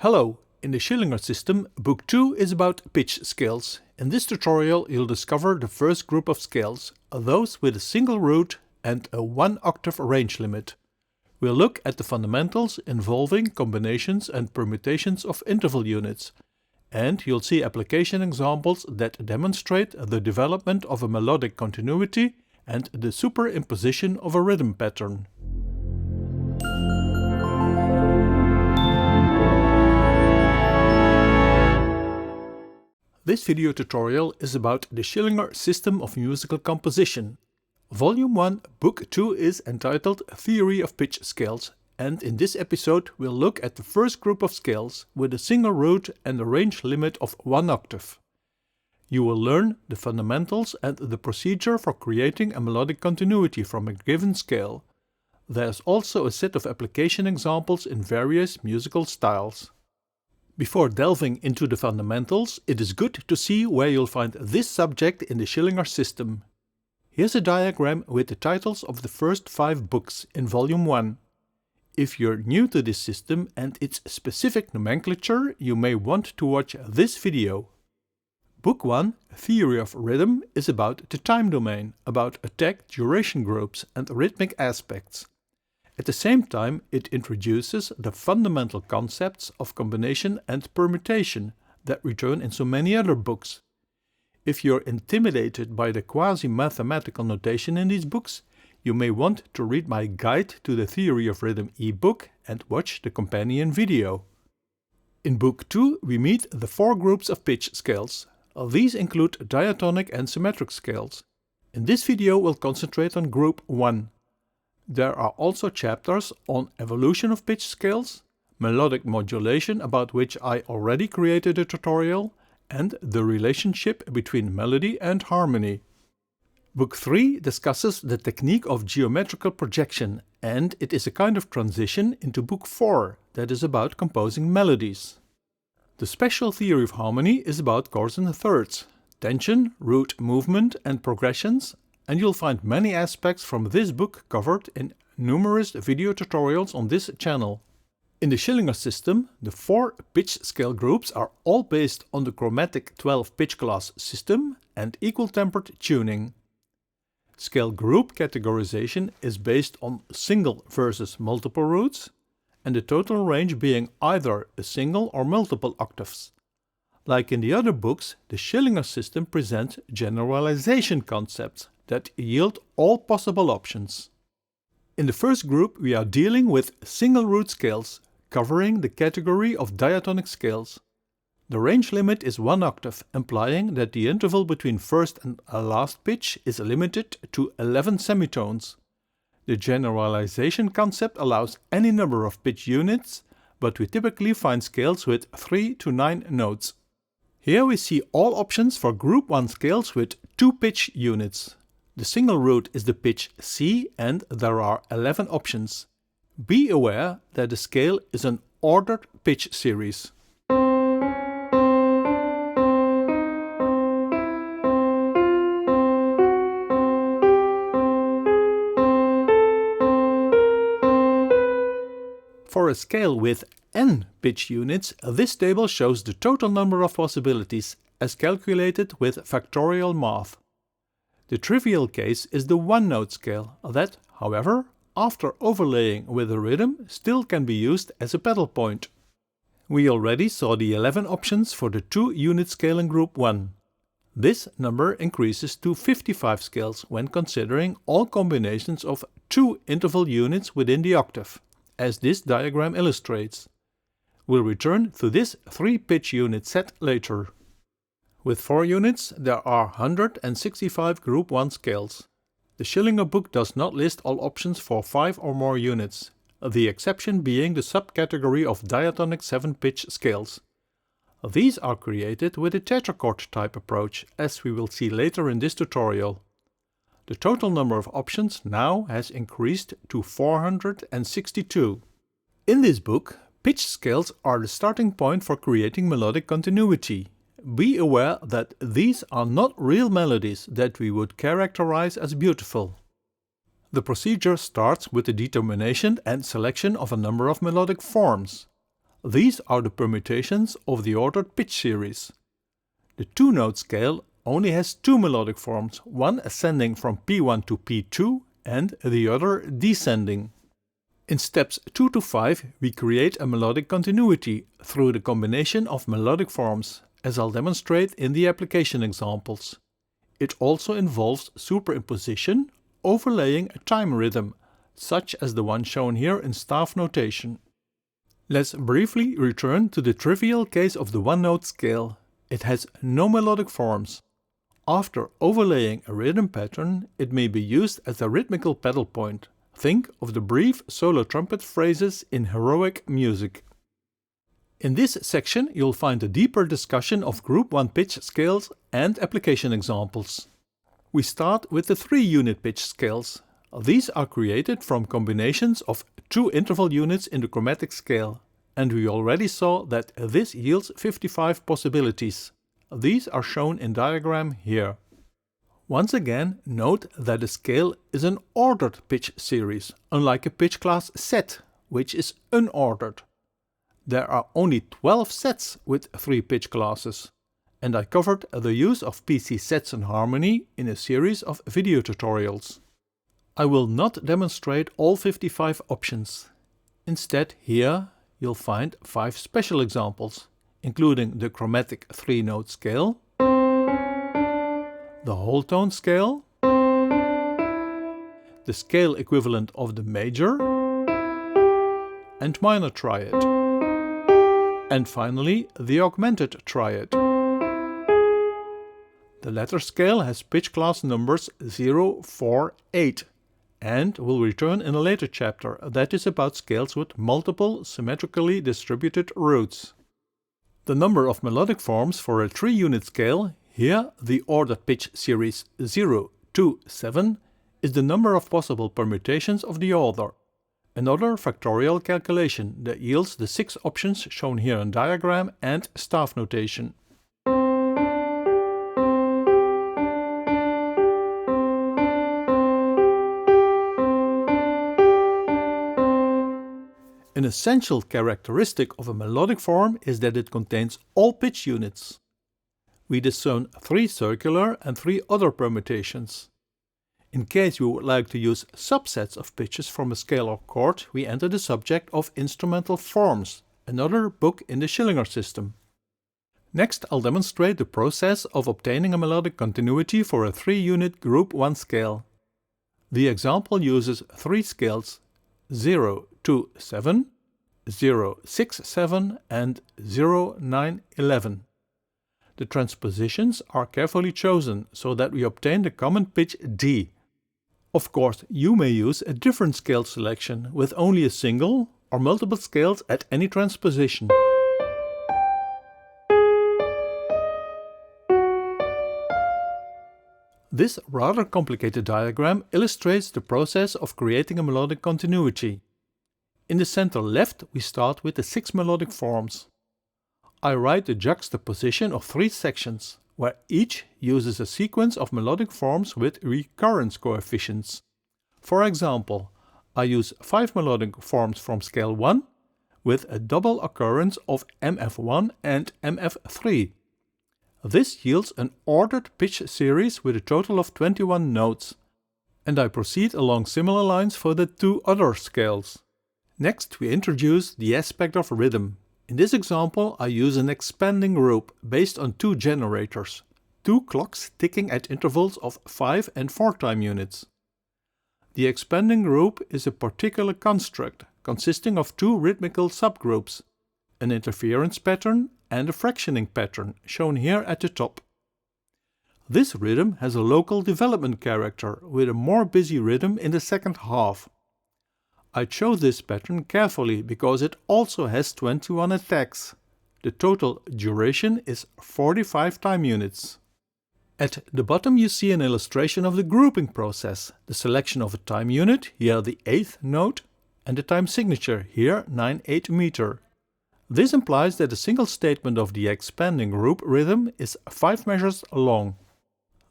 Hello, in the Schillinger system, Book 2 is about pitch scales. In this tutorial you'll discover the first group of scales, those with a single root and a 1 octave range limit. We'll look at the fundamentals involving combinations and permutations of interval units. And you'll see application examples that demonstrate the development of a melodic continuity and the superimposition of a rhythm pattern. This video tutorial is about the Schillinger system of musical composition. Volume 1, Book 2 is entitled Theory of Pitch Scales, and in this episode we'll look at the first group of scales with a single root and a range limit of 1 octave. You will learn the fundamentals and the procedure for creating a melodic continuity from a given scale. There's also a set of application examples in various musical styles. Before delving into the fundamentals, it is good to see where you'll find this subject in the Schillinger system. Here's a diagram with the titles of the first 5 books in Volume 1. If you're new to this system and its specific nomenclature, you may want to watch this video. Book 1, Theory of Rhythm, is about the time domain, about attack duration groups and rhythmic aspects. At the same time, it introduces the fundamental concepts of combination and permutation that return in so many other books. If you're intimidated by the quasi-mathematical notation in these books, you may want to read my Guide to the Theory of Rhythm ebook and watch the companion video. In Book 2 we meet the 4 groups of pitch scales. These include diatonic and symmetric scales. In this video we'll concentrate on Group 1. There are also chapters on evolution of pitch scales, melodic modulation, about which I already created a tutorial, and the relationship between melody and harmony. Book 3 discusses the technique of geometrical projection, and it is a kind of transition into Book 4 that is about composing melodies. The special theory of harmony is about chords and thirds, tension, root movement and progressions, and you'll find many aspects from this book covered in numerous video tutorials on this channel. In the Schillinger system, the 4 pitch scale groups are all based on the chromatic 12 pitch class system and equal tempered tuning. Scale group categorization is based on single versus multiple roots, and the total range being either a single or multiple octaves. Like in the other books, the Schillinger system presents generalization concepts that yield all possible options. In the first group we are dealing with single root scales, covering the category of diatonic scales. The range limit is 1 octave, implying that the interval between first and last pitch is limited to 11 semitones. The generalization concept allows any number of pitch units, but we typically find scales with 3 to 9 notes. Here we see all options for Group 1 scales with 2 pitch units. The single root is the pitch C and there are 11 options. Be aware that the scale is an ordered pitch series. For a scale with n pitch units, this table shows the total number of possibilities as calculated with factorial math. The trivial case is the one-note scale that, however, after overlaying with a rhythm, still can be used as a pedal point. We already saw the 11 options for the 2-unit scale in Group 1. This number increases to 55 scales when considering all combinations of 2 interval units within the octave, as this diagram illustrates. We'll return to this 3 pitch unit set later. With 4 units, there are 165 Group 1 scales. The Schillinger book does not list all options for 5 or more units, the exception being the subcategory of diatonic 7-pitch scales. These are created with a tetrachord type approach, as we will see later in this tutorial. The total number of options now has increased to 462. In this book, pitch scales are the starting point for creating melodic continuity. Be aware that these are not real melodies that we would characterize as beautiful. The procedure starts with the determination and selection of a number of melodic forms. These are the permutations of the ordered pitch series. The two-note scale only has two melodic forms, one ascending from P1 to P2 and the other descending. In steps 2 to 5 we create a melodic continuity through the combination of melodic forms, as I'll demonstrate in the application examples. It also involves superimposition, overlaying a time rhythm, such as the one shown here in staff notation. Let's briefly return to the trivial case of the one-note scale. It has no melodic forms. After overlaying a rhythm pattern, it may be used as a rhythmical pedal point. Think of the brief solo trumpet phrases in heroic music. In this section you'll find a deeper discussion of Group 1 pitch scales and application examples. We start with the 3-unit pitch scales. These are created from combinations of two interval units in the chromatic scale, and we already saw that this yields 55 possibilities. These are shown in diagram here. Once again, note that the scale is an ordered pitch series, unlike a pitch class set, which is unordered. There are only 12 sets with 3 pitch classes, and I covered the use of PC sets and harmony in a series of video tutorials. I will not demonstrate all 55 options. Instead, here you'll find 5 special examples, including the chromatic 3-note scale, the whole tone scale, the scale equivalent of the major and minor triad, and finally the augmented triad. The latter scale has pitch class numbers 0, 4, 8 and will return in a later chapter that is about scales with multiple symmetrically distributed roots. The number of melodic forms for a 3-unit scale, here the ordered pitch series 0, 2, 7, is the number of possible permutations of the order. Another factorial calculation that yields the 6 options shown here in diagram and staff notation. An essential characteristic of a melodic form is that it contains all pitch units. We discern 3 circular and 3 other permutations. In case you would like to use subsets of pitches from a scale or chord, we enter the subject of Instrumental Forms, another book in the Schillinger system. Next, I'll demonstrate the process of obtaining a melodic continuity for a 3-unit Group 1 scale. The example uses 3 scales: 0, 2, 7, 0, 6, 7 and 0, 9, 11. The transpositions are carefully chosen so that we obtain the common pitch D. Of course, you may use a different scale selection with only a single or multiple scales at any transposition. This rather complicated diagram illustrates the process of creating a melodic continuity. In the center left we start with the 6 melodic forms. I write the juxtaposition of 3 sections, where each uses a sequence of melodic forms with recurrence coefficients. For example, I use 5 melodic forms from scale 1 with a double occurrence of MF1 and MF3. This yields an ordered pitch series with a total of 21 notes, and I proceed along similar lines for the 2 other scales. Next we introduce the aspect of rhythm. In this example I use an expanding group based on 2 generators, 2 clocks ticking at intervals of 5 and 4 time units. The expanding group is a particular construct consisting of 2 rhythmical subgroups, an interference pattern and a fractioning pattern shown here at the top. This rhythm has a local development character with a more busy rhythm in the second half. I chose this pattern carefully because it also has 21 attacks. The total duration is 45 time units. At the bottom you see an illustration of the grouping process, the selection of a time unit, here the 8th note, and the time signature, here 9/8 meter. This implies that a single statement of the expanding group rhythm is 5 measures long.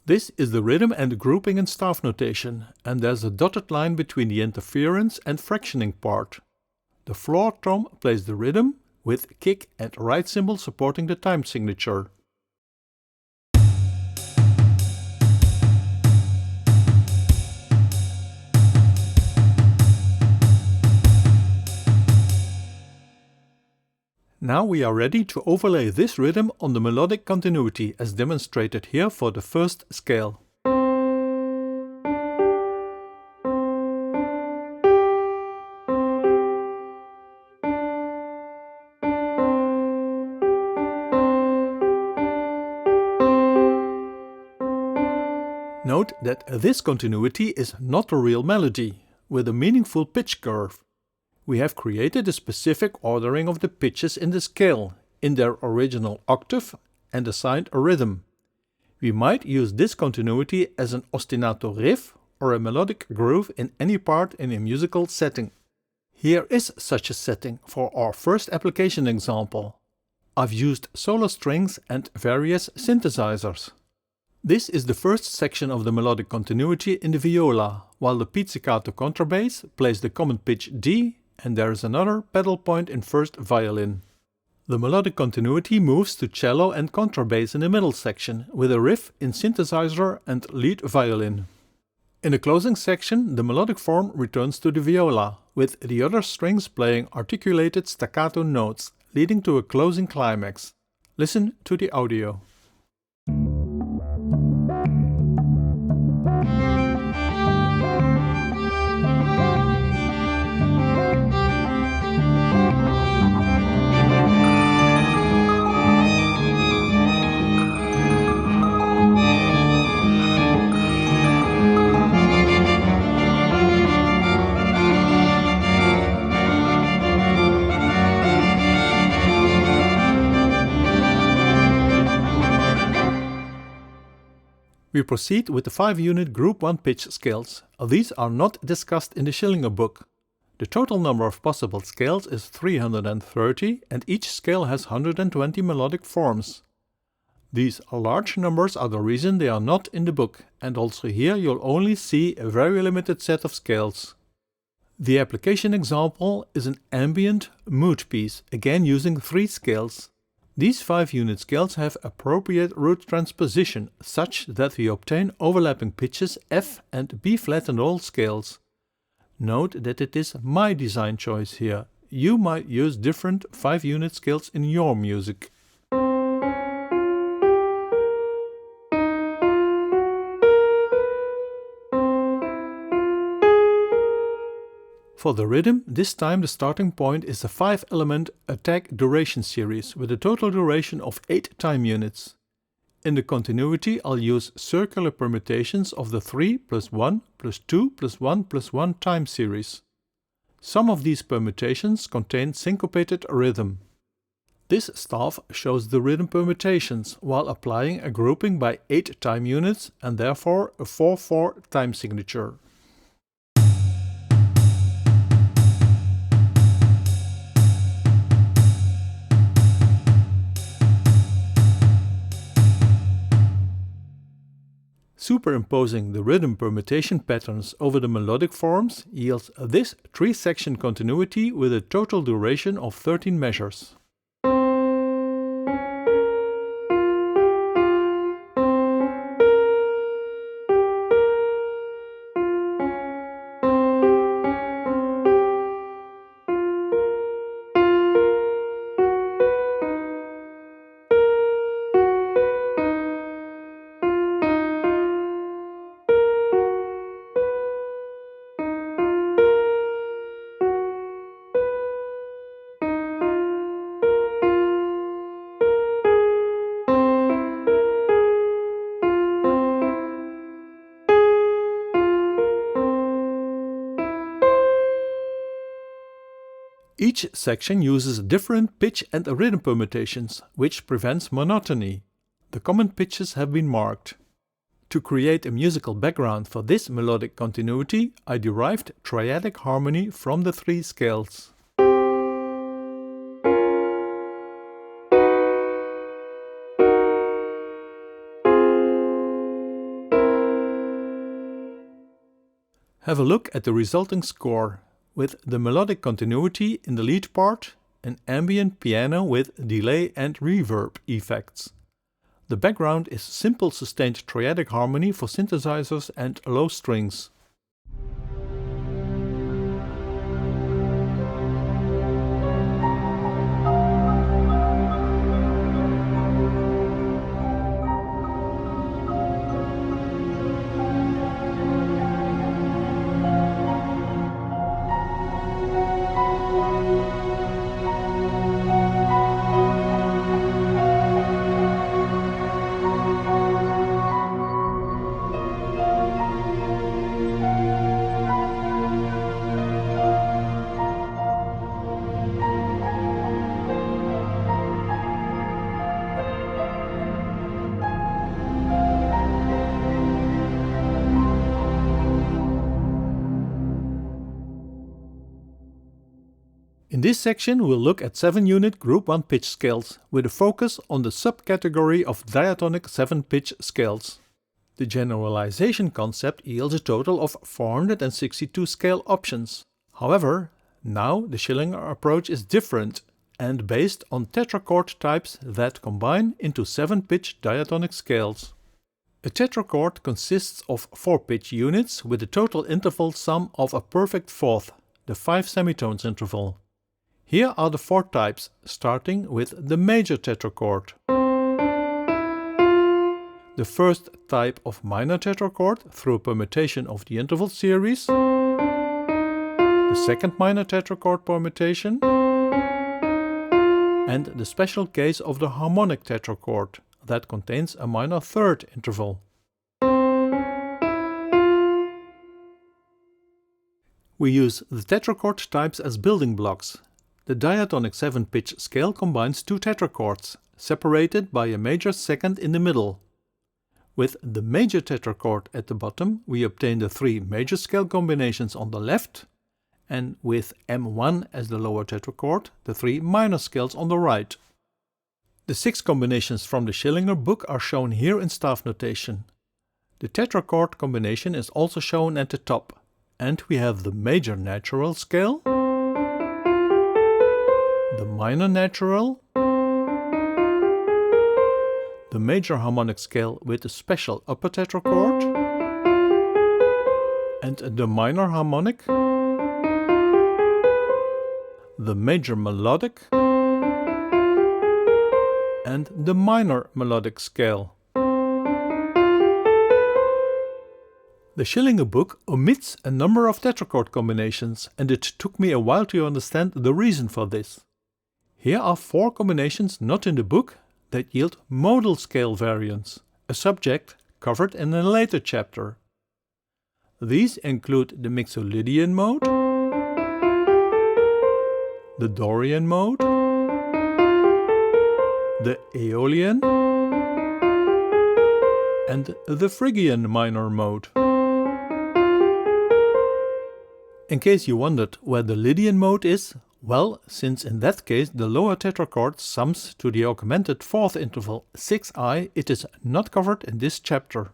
This is the rhythm and grouping in staff notation, and there's a dotted line between the interference and fractioning part. The floor tom plays the rhythm, with kick and right cymbal supporting the time signature. Now we are ready to overlay this rhythm on the melodic continuity as demonstrated here for the first scale. Note that this continuity is not a real melody, with a meaningful pitch curve. We have created a specific ordering of the pitches in the scale, in their original octave, and assigned a rhythm. We might use this continuity as an ostinato riff or a melodic groove in any part in a musical setting. Here is such a setting for our first application example. I've used solo strings and various synthesizers. This is the first section of the melodic continuity in the viola, while the pizzicato contrabass plays the common pitch D, and there is another pedal point in first violin. The melodic continuity moves to cello and contrabass in the middle section, with a riff in synthesizer and lead violin. In the closing section, the melodic form returns to the viola, with the other strings playing articulated staccato notes, leading to a closing climax. Listen to the audio. We proceed with the 5-unit Group 1 pitch scales. These are not discussed in the Schillinger book. The total number of possible scales is 330 and each scale has 120 melodic forms. These large numbers are the reason they are not in the book, and also here you'll only see a very limited set of scales. The application example is an ambient mood piece, again using 3 scales. These 5-unit scales have appropriate root transposition, such that we obtain overlapping pitches F and B flat in all scales. Note that it is my design choice here. You might use different 5-unit scales in your music. For the rhythm, this time the starting point is a 5-element attack duration series with a total duration of 8 time units. In the continuity I'll use circular permutations of the 3 + 1 + 2 + 1 + 1 time series. Some of these permutations contain syncopated rhythm. This staff shows the rhythm permutations while applying a grouping by 8 time units and therefore a 4/4 time signature. Superimposing the rhythm permutation patterns over the melodic forms yields this 3-section continuity with a total duration of 13 measures. Each section uses different pitch and rhythm permutations, which prevents monotony. The common pitches have been marked. To create a musical background for this melodic continuity, I derived triadic harmony from the 3 scales. Have a look at the resulting score, with the melodic continuity in the lead part, an ambient piano with delay and reverb effects. The background is simple sustained triadic harmony for synthesizers and low strings. In this section we'll look at 7-unit Group 1 pitch scales, with a focus on the subcategory of diatonic 7-pitch scales. The generalization concept yields a total of 462 scale options. However, now the Schillinger approach is different and based on tetrachord types that combine into 7-pitch diatonic scales. A tetrachord consists of 4 pitch units with a total interval sum of a perfect fourth, the 5 semitones interval. Here are the 4 types, starting with the major tetrachord. The first type of minor tetrachord through permutation of the interval series. The second minor tetrachord permutation. And the special case of the harmonic tetrachord that contains a minor third interval. We use the tetrachord types as building blocks. The diatonic 7-pitch scale combines 2 tetrachords, separated by a major second in the middle. With the major tetrachord at the bottom, we obtain the 3 major scale combinations on the left, and with M1 as the lower tetrachord, the 3 minor scales on the right. The 6 combinations from the Schillinger book are shown here in staff notation. The tetrachord combination is also shown at the top, and we have the major natural scale, the minor natural, the major harmonic scale with a special upper tetrachord, and the minor harmonic, the major melodic, and the minor melodic scale. The Schillinger book omits a number of tetrachord combinations, and it took me a while to understand the reason for this. Here are 4 combinations not in the book that yield modal scale variants, a subject covered in a later chapter. These include the Mixolydian mode, the Dorian mode, the Aeolian, and the Phrygian minor mode. In case you wondered where the Lydian mode is, well, since in that case the lower tetrachord sums to the augmented fourth interval 6i, it is not covered in this chapter.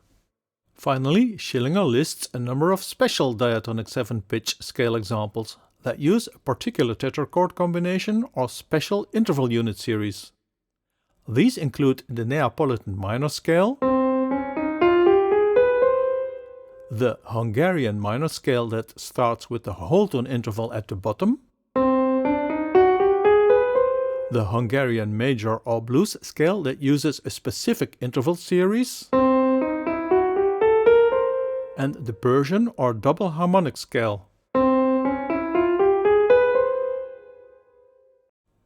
Finally, Schillinger lists a number of special diatonic 7-pitch scale examples that use a particular tetrachord combination or special interval unit series. These include the Neapolitan minor scale, the Hungarian minor scale that starts with the whole tone interval at the bottom, the Hungarian major or blues scale that uses a specific interval series, and the Persian or double harmonic scale.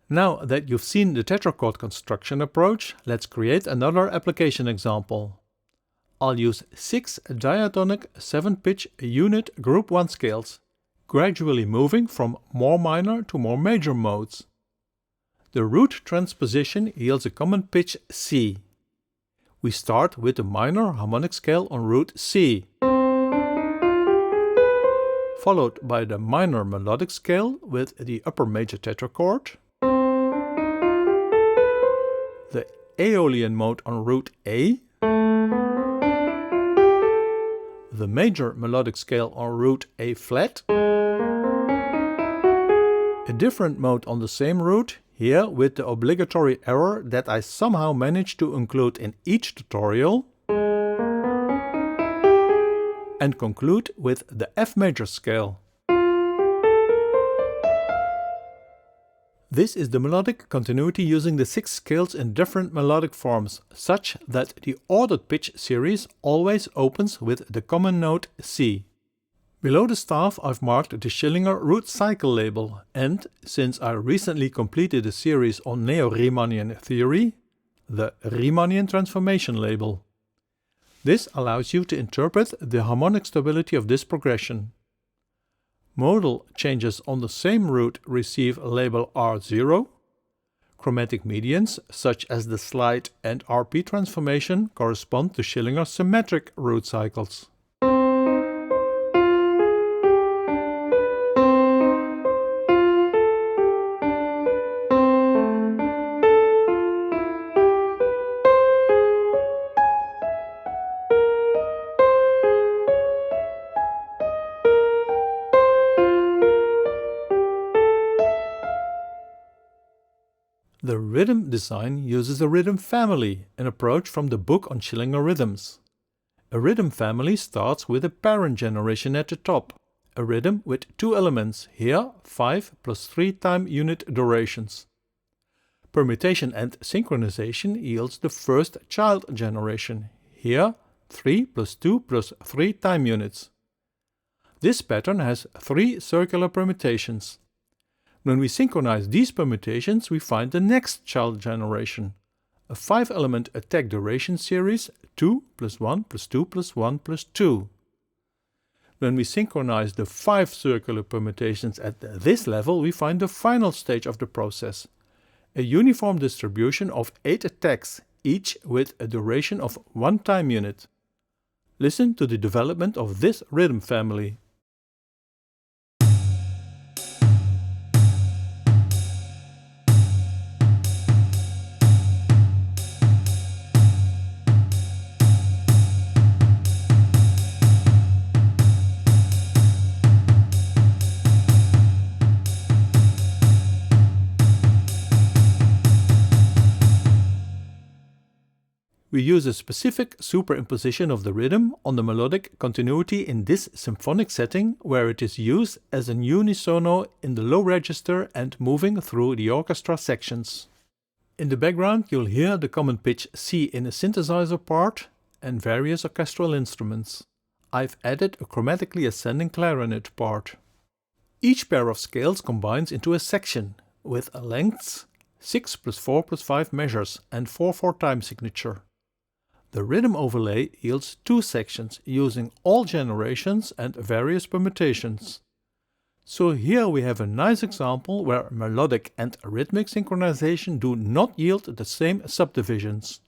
Now that you've seen the tetrachord construction approach, let's create another application example. I'll use 6 diatonic 7-pitch unit group 1 scales, gradually moving from more minor to more major modes. The root transposition yields a common pitch C. We start with the minor harmonic scale on root C, followed by the minor melodic scale with the upper major tetrachord, the Aeolian mode on root A, the major melodic scale on root A flat, A different mode on the same route, here with the obligatory error that I somehow managed to include in each tutorial, and conclude with the F major scale. This is the melodic continuity using the 6 scales in different melodic forms, such that the ordered pitch series always opens with the common note C. Below the staff I've marked the Schillinger root cycle label, and since I recently completed a series on neo-Riemannian theory, the Riemannian transformation label. This allows you to interpret the harmonic stability of this progression. Modal changes on the same root receive label R0. Chromatic medians, such as the slide and RP transformation, correspond to Schillinger symmetric root cycles. The rhythm design uses a rhythm family, an approach from the book on Schillinger rhythms. A rhythm family starts with a parent generation at the top, a rhythm with 2 elements, here 5 plus 3 time unit durations. Permutation and synchronization yields the first child generation, here 3 plus 2 plus 3 time units. This pattern has 3 circular permutations. When we synchronize these permutations, we find the next child generation, a 5-element attack duration series 2 plus 1 plus 2 plus 1 plus 2. When we synchronize the 5 circular permutations at this level, we find the final stage of the process, a uniform distribution of 8 attacks, each with a duration of 1 time unit. Listen to the development of this rhythm family. We use a specific superimposition of the rhythm on the melodic continuity in this symphonic setting, where it is used as an unisono in the low register and moving through the orchestra sections. In the background you'll hear the common pitch C in a synthesizer part and various orchestral instruments. I've added a chromatically ascending clarinet part. Each pair of scales combines into a section, with lengths 6 plus 4 plus 5 measures and 4/4 time signature. The rhythm overlay yields 2 sections using all generations and various permutations. So here we have a nice example where melodic and rhythmic synchronization do not yield the same subdivisions.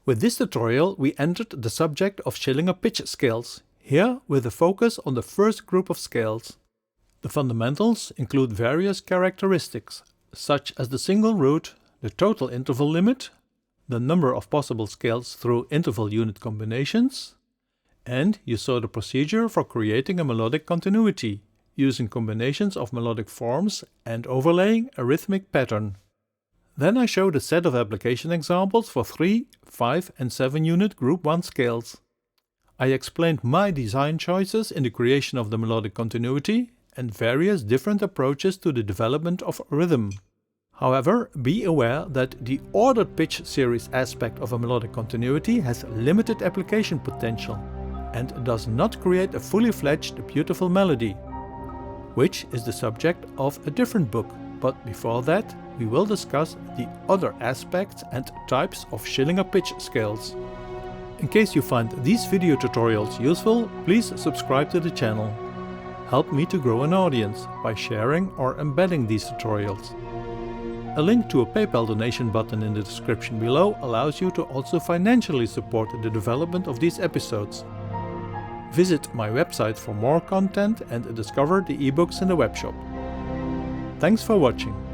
With this tutorial we entered the subject of Schillinger pitch scales, here with a focus on the first group of scales. The fundamentals include various characteristics, such as the single root, the total interval limit, the number of possible scales through interval unit combinations, and you saw the procedure for creating a melodic continuity, using combinations of melodic forms and overlaying a rhythmic pattern. Then I showed a set of application examples for 3, 5 and 7 unit group 1 scales. I explained my design choices in the creation of the melodic continuity and various different approaches to the development of rhythm. However, be aware that the ordered pitch series aspect of a melodic continuity has limited application potential and does not create a fully fledged beautiful melody, which is the subject of a different book. But before that, we will discuss the other aspects and types of Schillinger pitch scales. In case you find these video tutorials useful, please subscribe to the channel. Help me to grow an audience by sharing or embedding these tutorials. A link to a PayPal donation button in the description below allows you to also financially support the development of these episodes. Visit my website for more content and discover the ebooks in the webshop. Thanks for watching.